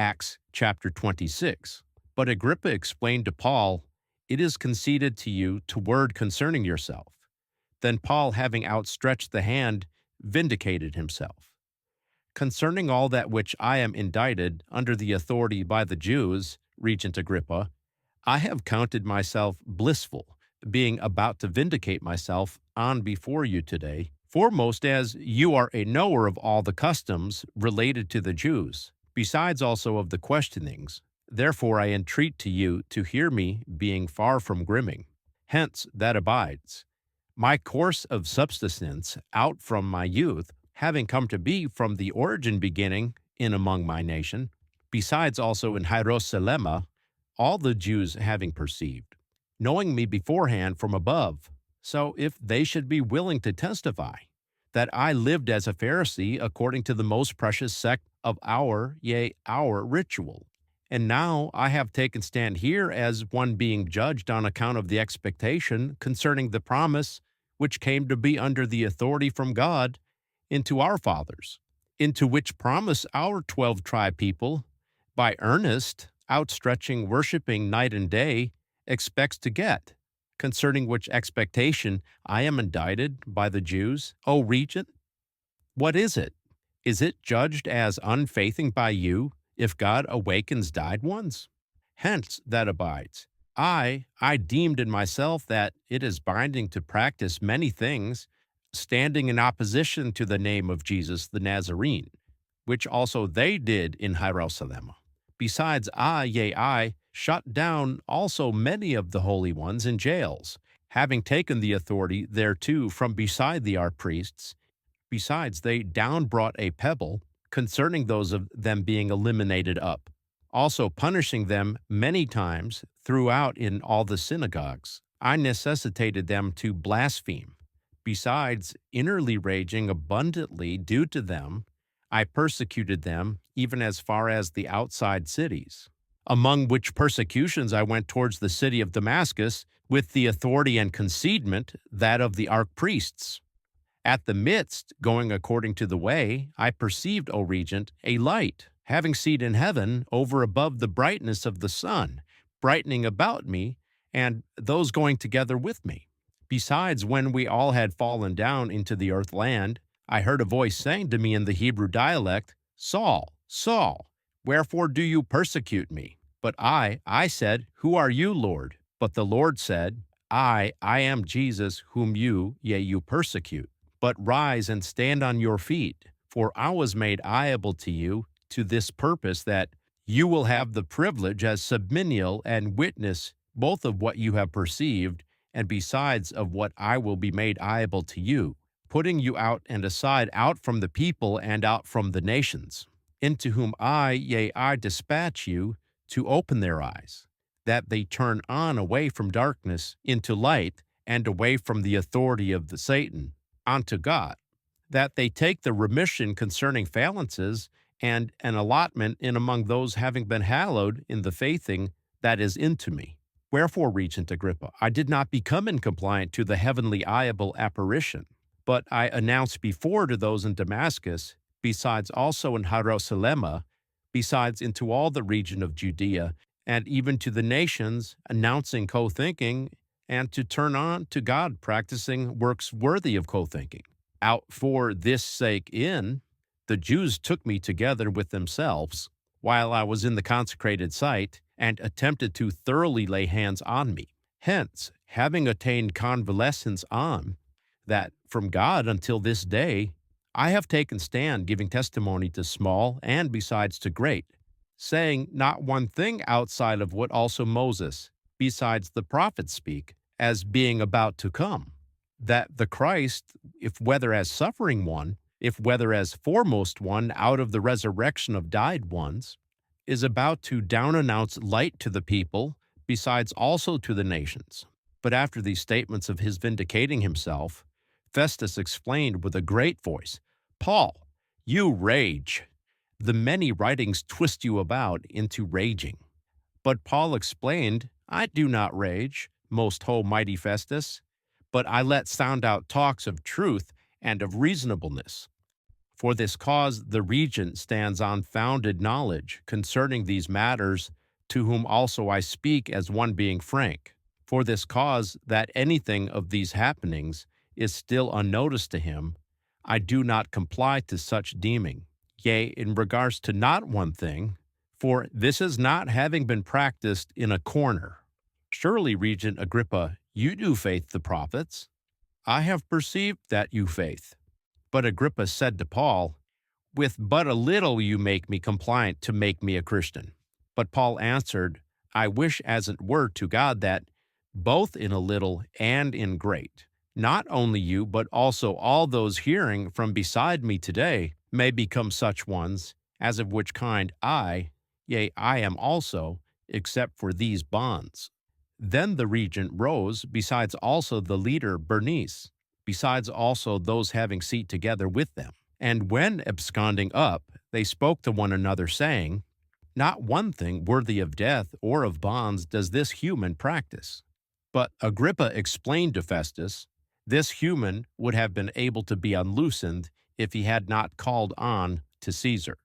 Acts chapter 26. But Agrippa explained to Paul, "It is conceded to you to word concerning yourself." Then Paul, having outstretched the hand, vindicated himself. "Concerning all that which I am indicted under the authority by the Jews, Regent Agrippa, I have counted myself blissful, being about to vindicate myself on before you today, foremost as you are a knower of all the customs related to the Jews, besides also of the questionings. Therefore I entreat to you to hear me, being far from grimming. Hence that abides. My course of subsistence out from my youth, having come to be from the origin beginning in among my nation, besides also in Hierosolema, all the Jews having perceived, knowing me beforehand from above. So if they should be willing to testify that I lived as a Pharisee according to the most precious sect of our ritual. And now I have taken stand here as one being judged on account of the expectation concerning the promise which came to be under the authority from God into our fathers, into which promise our 12 tribe people, by earnest, outstretching, worshiping night and day, expects to get, concerning which expectation I am indicted by the Jews. O Regent, what is it? Is it judged as unfaithing by you if God awakens died ones? Hence that abides. I deemed in myself that it is binding to practice many things, standing in opposition to the name of Jesus the Nazarene, which also they did in Hierosolema. Besides, I shut down also many of the holy ones in jails, having taken the authority thereto from beside the archpriests. Besides, they down brought a pebble concerning those of them being eliminated up, also punishing them many times throughout in all the synagogues. I necessitated them to blaspheme. Besides, innerly raging abundantly due to them, I persecuted them even as far as the outside cities. Among which persecutions I went towards the city of Damascus with the authority and concedement that of the archpriests. At the midst, going according to the way, I perceived, O Regent, a light, having seat in heaven, over above the brightness of the sun, brightening about me, and those going together with me. Besides, when we all had fallen down into the earth land, I heard a voice saying to me in the Hebrew dialect, Saul, Saul, wherefore do you persecute me? But I said, Who are you, Lord? But the Lord said, I am Jesus whom you persecute. But rise and stand on your feet, for I was made able to you to this purpose, that you will have the privilege as submenial and witness both of what you have perceived, and besides of what I will be made able to you, putting you out and aside out from the people and out from the nations, into whom I dispatch you to open their eyes, that they turn on away from darkness into light, and away from the authority of the Satan unto God, that they take the remission concerning phalanxes and an allotment in among those having been hallowed in the faithing that is into me. Wherefore, Regent Agrippa, I did not become incompliant to the heavenly eyeable apparition, but I announced before to those in Damascus, besides also in Hierosolema, besides into all the region of Judea, and even to the nations, announcing co-thinking, and to turn on to God, practicing works worthy of co-thinking. Out for this sake the Jews took me together with themselves, while I was in the consecrated site, and attempted to thoroughly lay hands on me. Hence, having attained convalescence on, that from God until this day, I have taken stand, giving testimony to small and besides to great, saying not one thing outside of what also Moses, besides the prophets speak, as being about to come, that the Christ, if whether as suffering one, if whether as foremost one out of the resurrection of died ones, is about to down announce light to the people, besides also to the nations. But after these statements of his vindicating himself, Festus explained with a great voice, Paul, you rage. The many writings twist you about into raging. But Paul explained, I do not rage, most mighty Festus, but I let sound out talks of truth and of reasonableness. For this cause the regent stands on founded knowledge concerning these matters, to whom also I speak as one being frank. For this cause that anything of these happenings is still unnoticed to him, I do not comply to such deeming. Yea, in regards to not one thing, for this is not having been practiced in a corner. Surely, Regent Agrippa, you do faith the prophets. I have perceived that you faith. But Agrippa said to Paul, with but a little you make me compliant to make me a Christian. But Paul answered, I wish as it were to God that, both in a little and in great, not only you, but also all those hearing from beside me today may become such ones, as of which kind I, yea, I am also, except for these bonds. Then the regent rose, besides also the leader Bernice, besides also those having seat together with them. And when absconding up, they spoke to one another, saying, not one thing worthy of death or of bonds does this human practice. But Agrippa explained to Festus, this human would have been able to be unloosened if he had not called on to Caesar.